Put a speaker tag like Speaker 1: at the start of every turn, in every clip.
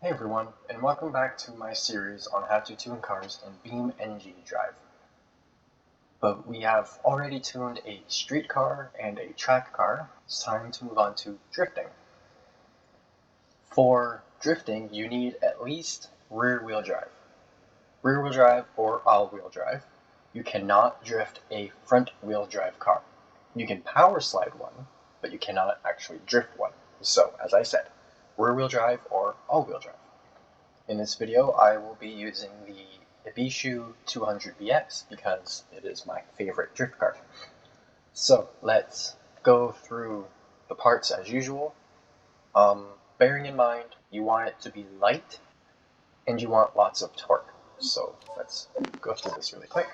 Speaker 1: Hey everyone, and welcome back to my series on how to tune cars in BeamNG.drive. But we have already tuned a street car and a track car. It's time to move on to drifting. For drifting, you need at least rear-wheel drive. Rear-wheel drive or all-wheel drive. You cannot drift a front-wheel drive car. You can power slide one, but you cannot actually drift one. So, as I said, rear-wheel drive or all-wheel drive. In this video, I will be using the Asus 200BX because it is my favorite drift car. So let's go through the parts as usual. Bearing in mind, you want it to be light and you want lots of torque. So let's go through this really quick.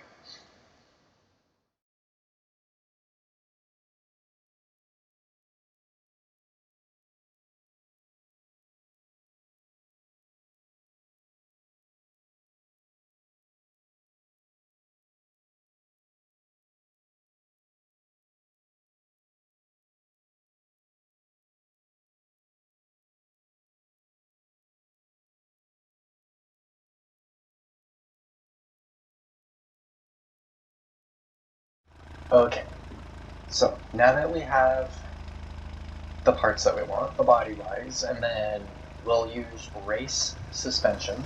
Speaker 1: Okay, so now that we have the parts that we want, the body-wise, and then we'll use race suspension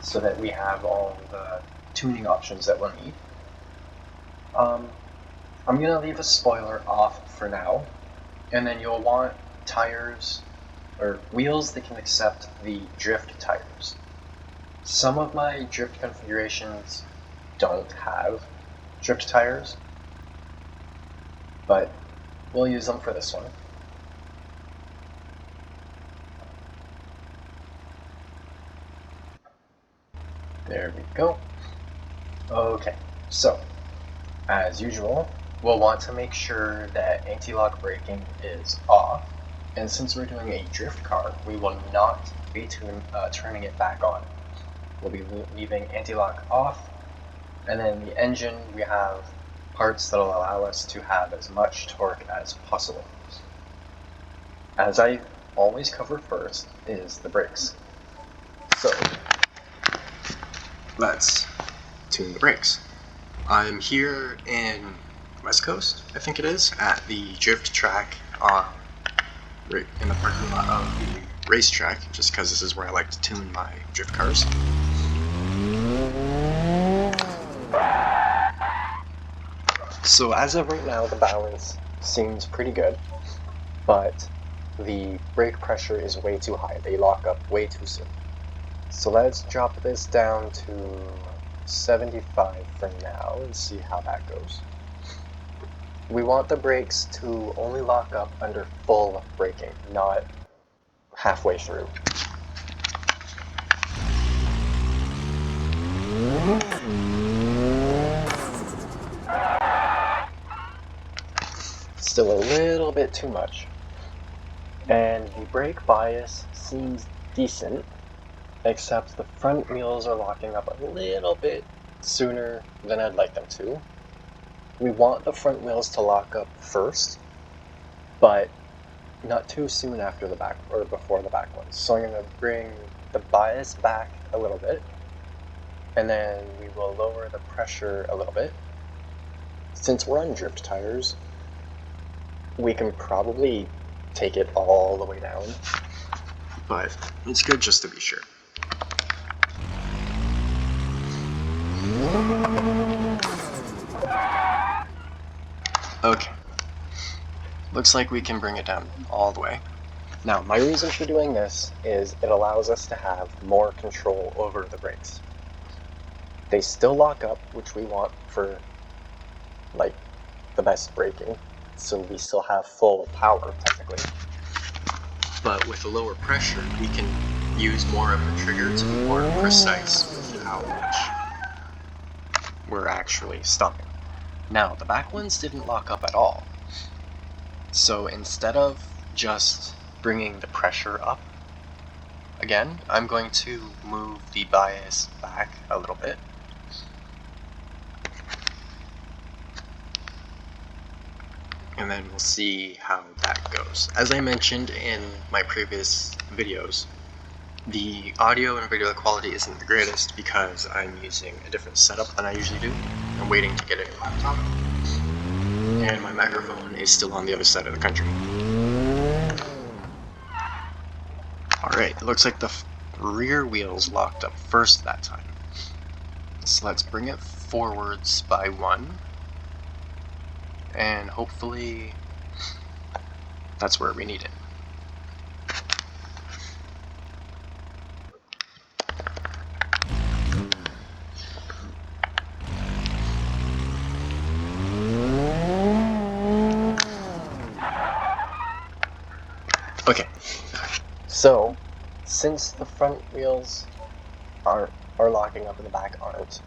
Speaker 1: so that we have all the tuning options that we'll need. I'm going to leave a spoiler off for now, and then you'll want tires or wheels that can accept the drift tires. Some of my drift configurations don't have drift tires, but we'll use them for this one. There we go. Okay, so as usual, we'll want to make sure that anti-lock braking is off, and since we're doing a drift car, we will not be turning it back on. We'll be leaving anti-lock off, and then the engine, we have parts that will allow us to have as much torque as possible. As I always cover first is the brakes. So let's tune the brakes. I'm here in West Coast, I think it is, at the drift track right in the parking lot of the racetrack, just because this is where I like to tune my drift cars. So as of right now, the balance seems pretty good, but the brake pressure is way too high. They lock up way too soon. So let's drop this down to 75 for now and see how that goes. We want the brakes to only lock up under full braking, not halfway through. Still a little bit too much. And the brake bias seems decent, except the front wheels are locking up a little bit sooner than I'd like them to. We want the front wheels to lock up first, but not too soon after the back or before the back ones. So I'm going to bring the bias back a little bit, and then we will lower the pressure a little bit. Since we're on drift tires, we can probably take it all the way down, but it's good just to be sure. Okay, looks like we can bring it down all the way. Now, my reason for doing this is it allows us to have more control over the brakes. They still lock up, which we want for like the best braking, so we still have full power technically. But with a lower pressure, we can use more of the trigger to be more precise with how much we're actually stopping. Now, the back ones didn't lock up at all. So instead of just bringing the pressure up, again, I'm going to move the bias back a little bit. And then we'll see how that goes. As I mentioned in my previous videos, The audio and video quality isn't the greatest because I'm using a different setup than I usually do. I'm waiting to get a new laptop, and my microphone is still on the other side of the country. Alright, it looks like the rear wheels locked up first that time. So let's bring it forwards by one, and hopefully that's where we need it. Okay, so since the front wheels are locking up and the back aren't,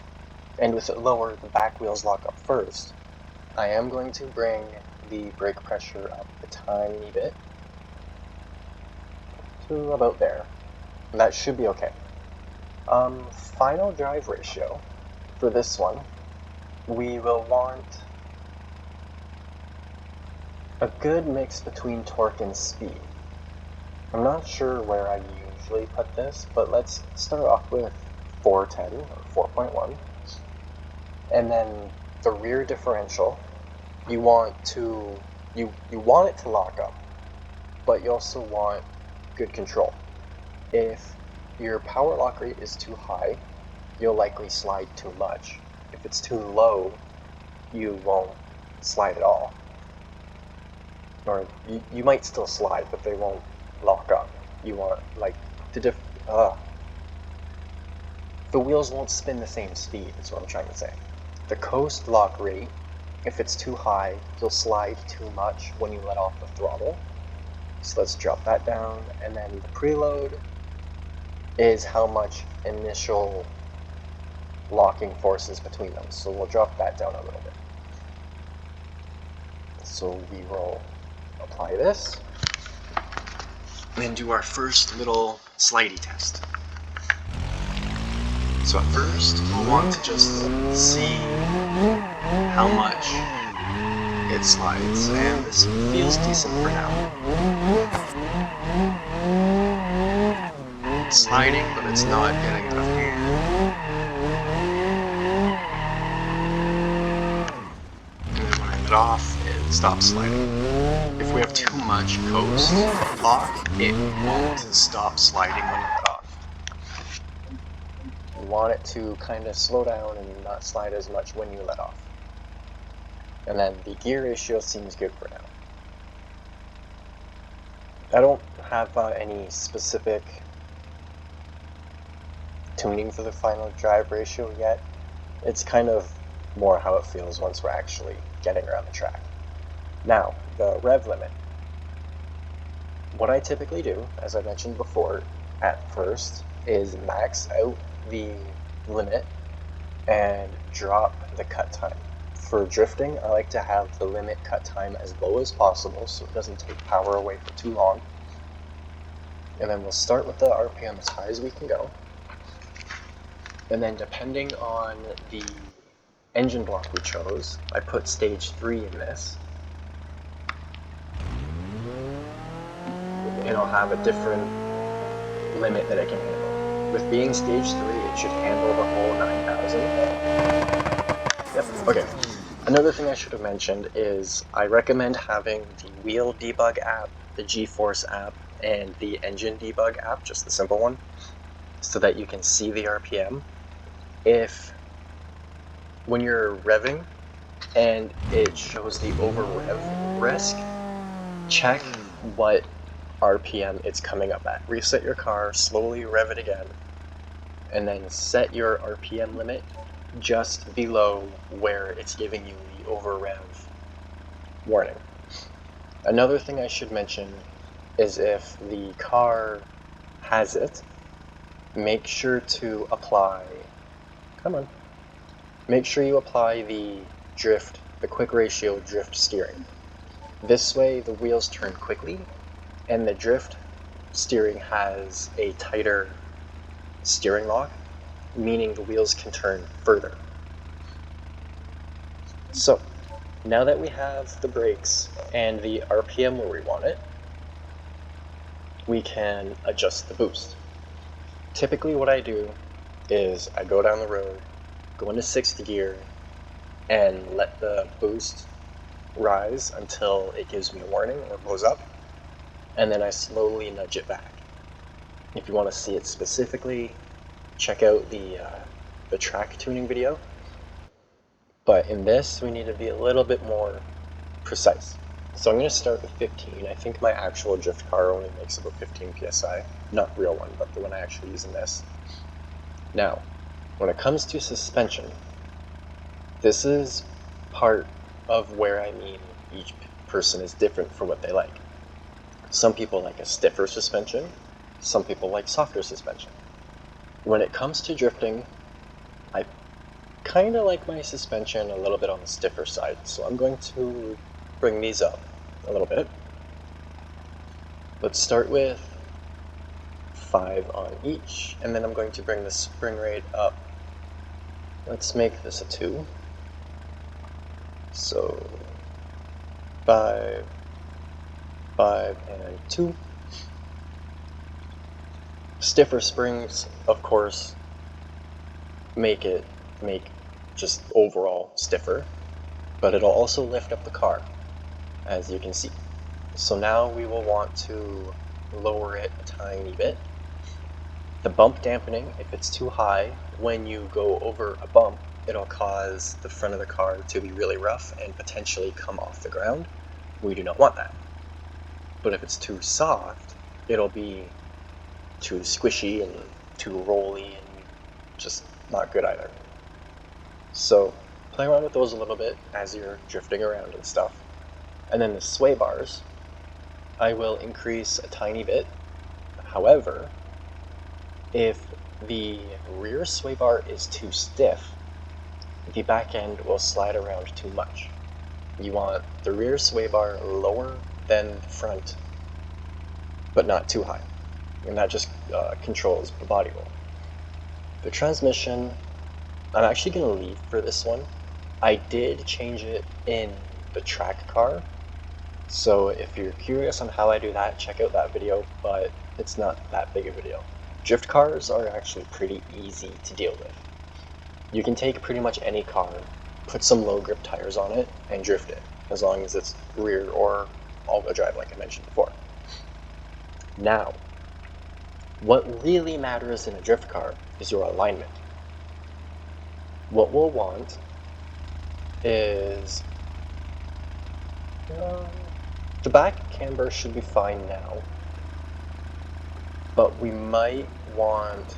Speaker 1: and with it lower, the back wheels lock up first, I am going to bring the brake pressure up a tiny bit to about there. That should be okay. Final drive ratio for this one, we will want a good mix between torque and speed. I'm not sure where I usually put this, but let's start off with 410 or 4.1. And then the rear differential, you want it to lock up, but you also want good control. If your power lock rate is too high, you'll likely slide too much. If it's too low, you won't slide at all. Or you might still slide, but they won't lock up. You want, like, the wheels won't spin the same speed, is what I'm trying to say. The coast lock rate, if it's too high, you'll slide too much when you let off the throttle. So let's drop that down, and then the preload is how much initial locking force is between them. So we'll drop that down a little bit. So we will apply this, and then do our first little slidey test. So at first, we'll want to just see how much it slides, and this feels decent for now. It's sliding, but it's not getting enough hand. And then when I let off, it stops sliding. If we have too much coast lock, it won't stop sliding when you let off. You want it to kind of slow down and not slide as much when you let off. And then the gear ratio seems good for now. I don't have any specific tuning for the final drive ratio yet. It's kind of more how it feels once we're actually getting around the track. Now, the rev limit. What I typically do, as I mentioned before, at first, is max out the limit and drop the cut time. For drifting, I like to have the limit cut time as low as possible so it doesn't take power away for too long. And then we'll start with the RPM as high as we can go. And then depending on the engine block we chose, I put stage 3 in this. And I'll have a different limit that it can handle. With being stage 3, it should handle the whole 9000. Yep, okay. Another thing I should have mentioned is I recommend having the wheel debug app, the Geforce app, and the engine debug app, just the simple one, so that you can see the RPM. When you're revving and it shows the over rev risk, check what RPM it's coming up at. Reset your car, slowly rev it again, and then set your RPM limit just below where it's giving you the over rev warning. Another thing I should mention is if the car has it, make sure to apply, make sure you apply the quick ratio drift steering. This way the wheels turn quickly and the drift steering has a tighter steering lock, meaning the wheels can turn further. So, now that we have the brakes and the RPM where we want it, we can adjust the boost. typically what I do is I go down the road, go into 60 gear, and let the boost rise until it gives me a warning or goes up, and then I slowly nudge it back. If you want to see it specifically, check out the track tuning video. But in this, we need to be a little bit more precise. So I'm going to start with 15. I think my actual drift car only makes about 15 psi. Not real one, but the one I actually use in this. Now, when it comes to suspension, this is part of where I mean each person is different for what they like. Some people like a stiffer suspension, some people like softer suspension. When it comes to drifting, I kind of like my suspension a little bit on the stiffer side, so I'm going to bring these up a little bit. Let's start with 5 on each, and then I'm going to bring the spring rate up. Let's make this a 2. So 5, 5, and 2. Stiffer springs, of course, make just overall stiffer, but it'll also lift up the car, as you can see. So now we will want to lower it a tiny bit. The bump dampening, if it's too high, when you go over a bump, it'll cause the front of the car to be really rough and potentially come off the ground. We do not want that. But if it's too soft, it'll be too squishy and too rolly and just not good either. So play around with those a little bit as you're drifting around and stuff. And then the sway bars, I will increase a tiny bit. However, if the rear sway bar is too stiff, the back end will slide around too much. You want the rear sway bar lower than the front, but not too high. And that just controls the body roll. The transmission, I'm actually going to leave for this one. I did change it in the track car, so if you're curious on how I do that, check out that video, but it's not that big a video. Drift cars are actually pretty easy to deal with. You can take pretty much any car, put some low grip tires on it, and drift it, as long as it's rear or all-wheel drive like I mentioned before. Now, what really matters in a drift car is your alignment. What we'll want is the back camber should be fine now, but we might want,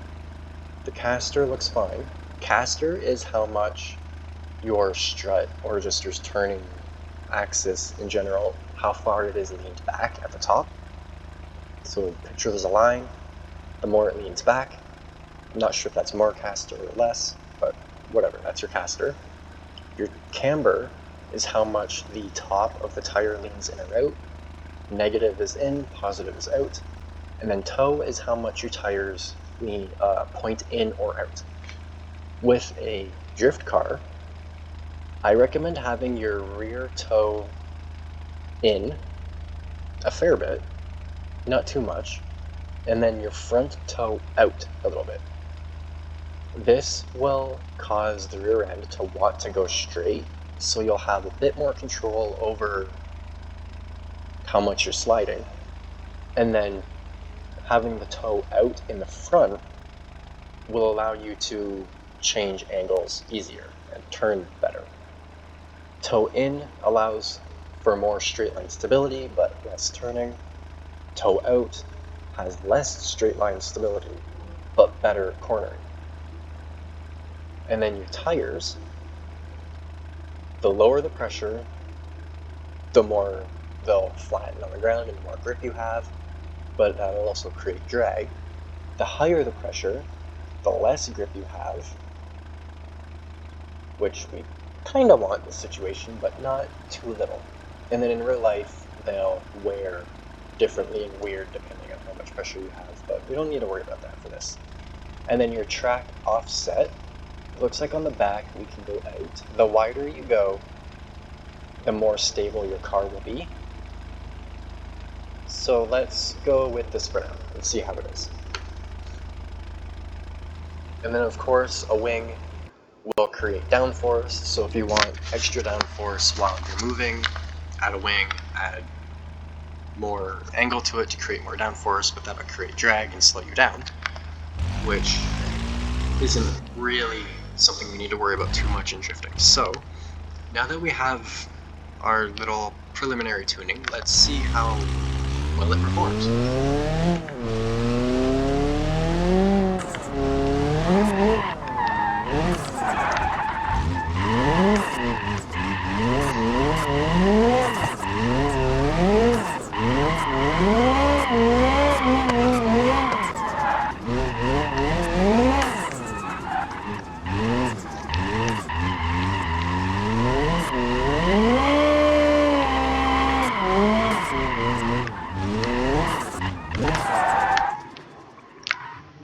Speaker 1: the caster looks fine. Caster is how much your strut, or just your turning axis in general, how far it is leaned back at the top. So picture there's a line, the more it leans back. I'm not sure if that's more caster or less, but whatever, that's your caster. Your camber is how much the top of the tire leans in or out. Negative is in, positive is out. And then toe is how much your tires lean, point in or out. With a drift car, I recommend having your rear toe in a fair bit, not too much, and then your front toe out a little bit. This will cause the rear end to want to go straight, so you'll have a bit more control over how much you're sliding. And then having the toe out in the front will allow you to change angles easier and turn better. Toe in allows for more straight line stability but less turning. Toe out has less straight line stability but better cornering. And then your tires, the lower the pressure, the more they'll flatten on the ground and the more grip you have, but that'll also create drag. The higher the pressure, the less grip you have, which we kind of want in this situation, but not too little. And then in real life, they'll wear differently and weird depending on how much pressure you have, but we don't need to worry about that for this. And then your track offset, looks like on the back we can go out. The wider you go, the more stable your car will be. So let's go with this for now and see how it is. And then of course a wing will create downforce, so if you want extra downforce while you're moving, add a wing, add more angle to it to create more downforce, but that would create drag and slow you down, which isn't really something we need to worry about too much in drifting. So now that we have our little preliminary tuning, let's see how well it performs.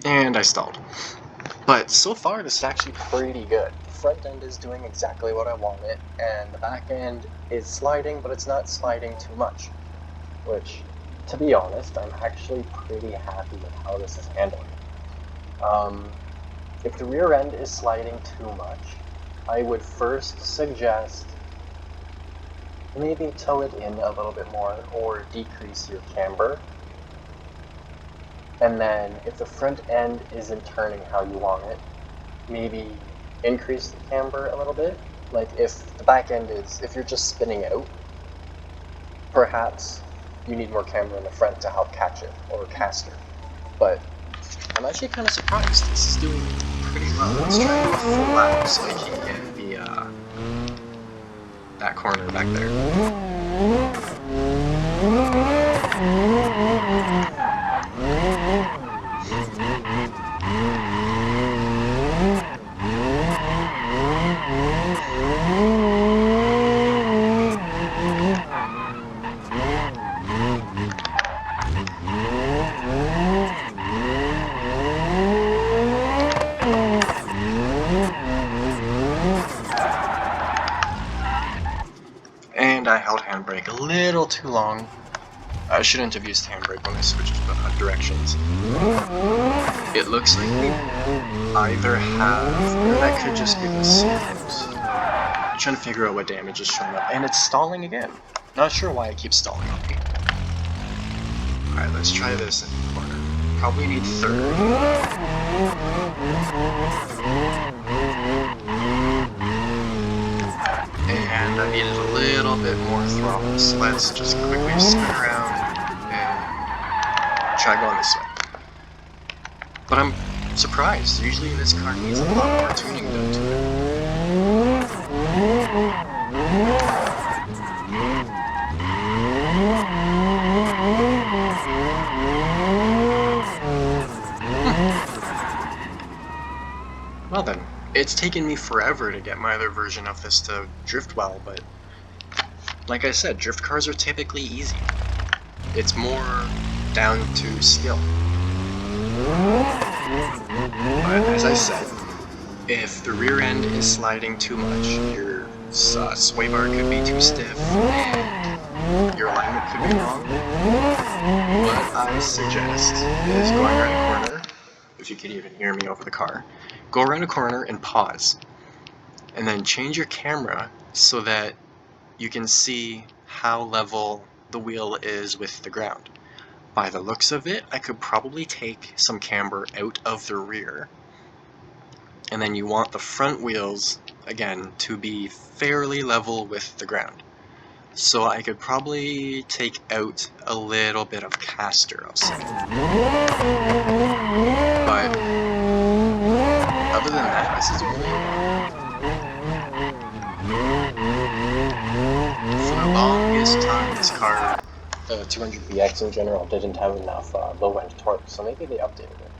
Speaker 1: And I stalled. But so far this is actually pretty good. The front end is doing exactly what I want it, and the back end is sliding, but it's not sliding too much. Which, to be honest, I'm actually pretty happy with how this is handling. If the rear end is sliding too much, I would first suggest maybe tow it in a little bit more or decrease your camber. And then if the front end isn't turning how you want it, maybe increase the camber a little bit. Like if the back end is, if you're just spinning out, perhaps you need more camber in the front to help catch it, or caster. But I'm actually kind of surprised. This is doing pretty well. Let's try to do a full lap so I can get the, that corner back there. And I held handbrake a little too long. I shouldn't have used handbrake when I switched directions. It looks like we either have, or that could just be the seams. I'm trying to figure out what damage is showing up, and it's stalling again. Not sure why it keeps stalling on me. Alright, let's try this in the corner. Probably need third. And I needed a little bit more throttle, so let's just quickly spin around and try going this way. But I'm surprised. Usually this car needs a lot more tuning done to it. Well then, it's taken me forever to get my other version of this to drift well, but like I said, drift cars are typically easy. It's more down to skill. But as I said, if the rear end is sliding too much, your sway bar could be too stiff, and your alignment could be wrong. What I suggest is going around a corner, if you can even hear me over the car, go around a corner and pause, and then change your camera so that you can see how level the wheel is with the ground. By the looks of it, I could probably take some camber out of the rear, and then you want the front wheels, again, to be fairly level with the ground. So I could probably take out a little bit of caster, I'll say. But other than that, this is doing really well. For the longest time, this car, the 200BX in general, didn't have enough low-end torque, so maybe they updated it.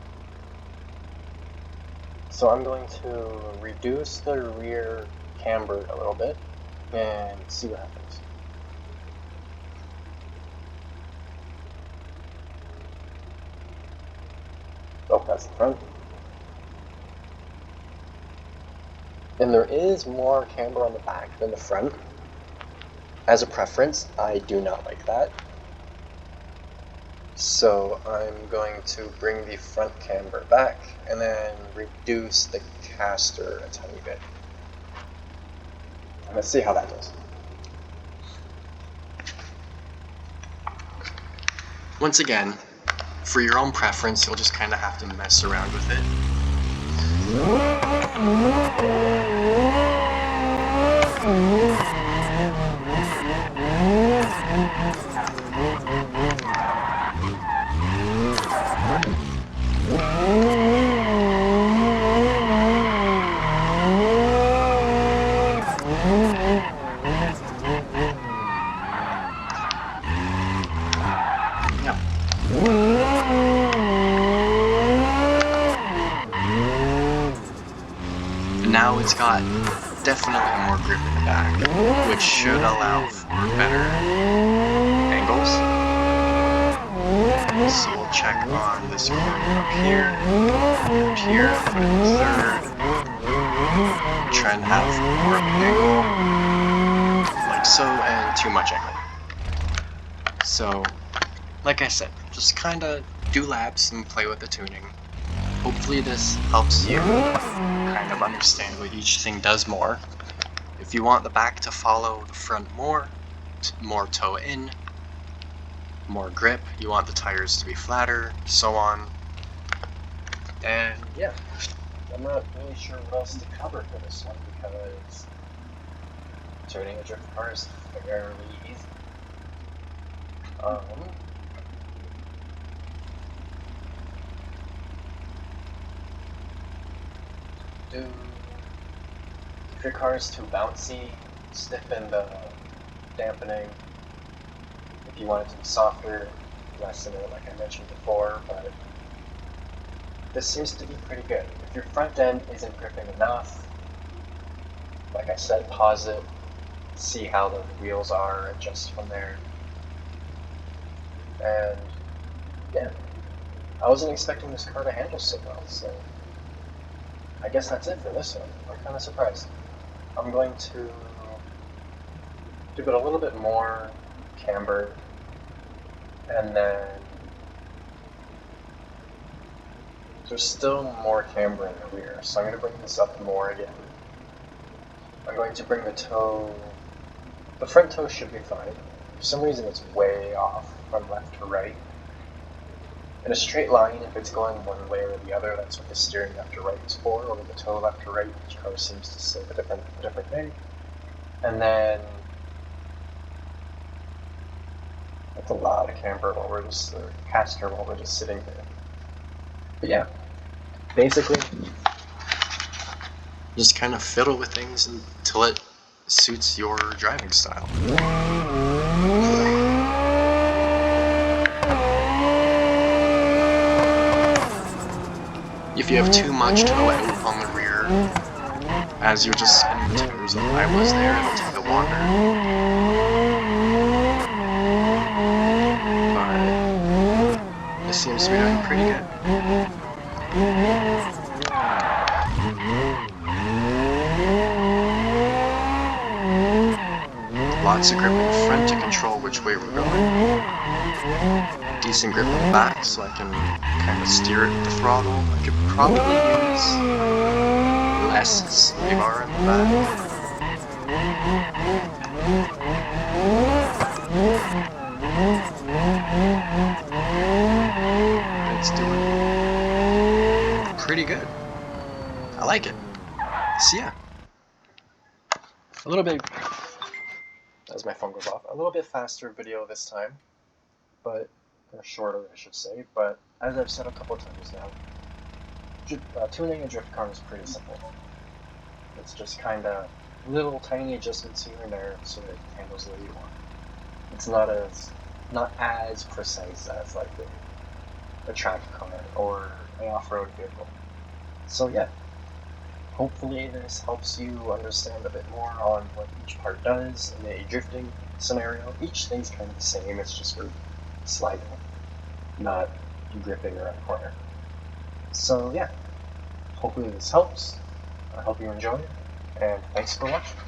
Speaker 1: So I'm going to reduce the rear camber a little bit and see what happens. Oh, that's the front. And there is more camber on the back than the front. As a preference, I do not like that. So I'm going to bring the front camber back and then reduce the caster a tiny bit. Let's see how that does. Once again, for your own preference, you'll just kind of have to mess around with it. Now it's got definitely more grip in the back, which should allow for better angles. So we'll check on this corner up here, put it in third, try and have more of an angle, like so, and too much angle. So, like I said, just kinda do laps and play with the tuning. Hopefully this helps you kind of understand what each thing does more. If you want the back to follow the front more toe in, more grip, you want the tires to be flatter, so on. And yeah, I'm not really sure what else to cover for this one because tuning a drift car is fairly easy. If your car is too bouncy, stiffen the dampening. If you want it to be softer, lessen it like I mentioned before, but this seems to be pretty good. If your front end isn't gripping enough, like I said, pause it, see how the wheels are, adjust from there. And yeah, I wasn't expecting this car to handle so well, so I guess that's it for this one. I'm kind of surprised. I'm going to give it a little bit more camber, and then there's still more camber in the rear, so I'm going to bring this up more again. I'm going to bring the front toe should be fine. For some reason it's way off from left to right. In a straight line, if it's going one way or the other, that's what the steering left to right is for, or the toe left to right, each car seems to say a different thing. And then that's a lot of camber while we're just, caster while we're just sitting here. But yeah, basically, just kind of fiddle with things until it suits your driving style. If you have too much toe out on the rear, as you're just spinning the tires like I was there, it'll tend to wander. But this seems to be doing pretty good. Lots of grip in the front to control which way we're going. Decent grip in the back so I can kind of steer it with the throttle. I could probably use less sway bar in the back. It's doing pretty good. I like it. So yeah, a little bit, as my phone goes off, a little bit faster video this time, but or shorter I should say, but as I've said a couple times now, tuning a drift car is pretty simple. It's just kind of little tiny adjustments here and there so it handles the way you want. It's not as precise as like a track car or an off-road vehicle. So yeah, hopefully this helps you understand a bit more on what each part does in a drifting scenario. Each thing's kind of the same, it's just for sliding, not gripping around a corner. So yeah, hopefully this helps. I hope you enjoy it, and thanks for watching.